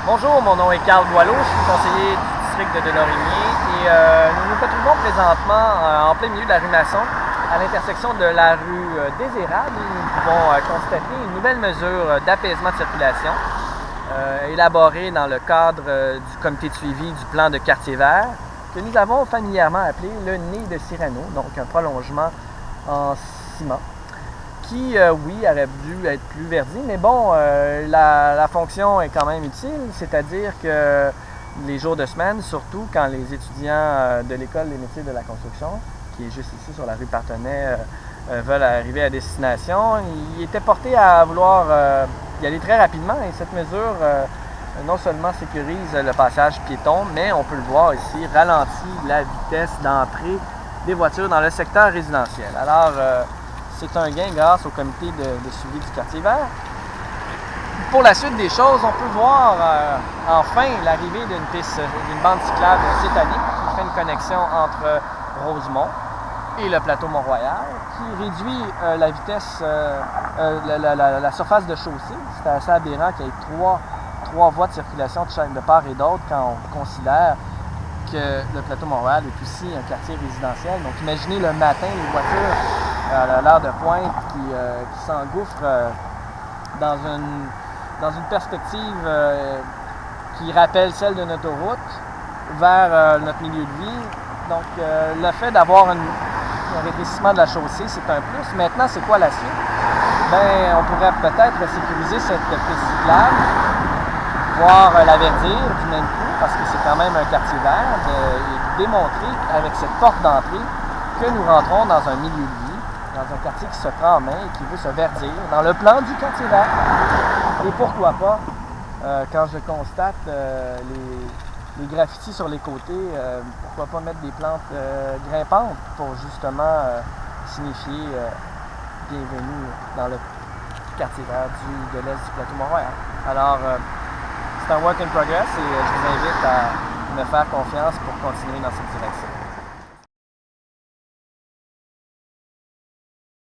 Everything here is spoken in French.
Bonjour, mon nom est Carl Boileau, je suis conseiller du district de Delorimier et nous nous retrouvons présentement en plein milieu de la rue Masson, à l'intersection de la rue Désérable. Nous pouvons constater une nouvelle mesure d'apaisement de circulation élaborée dans le cadre du comité de suivi du plan de quartier vert que nous avons familièrement appelé le nez de Cyrano, donc un prolongement en ciment qui, oui, aurait dû être plus verdi, mais bon, la fonction est quand même utile, c'est-à-dire que les jours de semaine, surtout quand les étudiants de l'École des métiers de la construction, qui est juste ici sur la rue Partenay, veulent arriver à destination, ils étaient portés à vouloir y aller très rapidement et cette mesure non seulement sécurise le passage piéton, mais on peut le voir ici, ralentit la vitesse d'entrée des voitures dans le secteur résidentiel. Alors, c'est un gain grâce au comité de suivi du quartier vert. Pour la suite des choses, on peut voir enfin l'arrivée d'une bande cyclable citadine qui fait une connexion entre Rosemont et le plateau Mont-Royal, qui réduit la vitesse, la surface de chaussée. C'est assez aberrant qu'il y ait trois voies de circulation de part et d'autre quand on considère que le plateau Mont-Royal est aussi un quartier résidentiel. Donc imaginez le matin les voitures à l'heure de pointe qui s'engouffrent dans une perspective qui rappelle celle de notre autoroute vers notre milieu de vie. Donc le fait d'avoir un rétrécissement de la chaussée, c'est un plus. Maintenant, c'est quoi la suite? Bien, on pourrait peut-être sécuriser cette piste cyclable, voire la verdir du même coup, parce que c'est quand même un quartier vert, et démontrer avec cette porte d'entrée que nous rentrons dans un milieu de vie, dans un quartier qui se prend en main et qui veut se verdir, dans le plan du quartier vert. Et pourquoi pas, quand je constate les graffitis sur les côtés, pourquoi pas mettre des plantes grimpantes pour justement signifier bienvenue dans le quartier vert de l'est du plateau Mont-Royal. Alors, c'est un work in progress et je vous invite à me faire confiance pour continuer dans cette direction.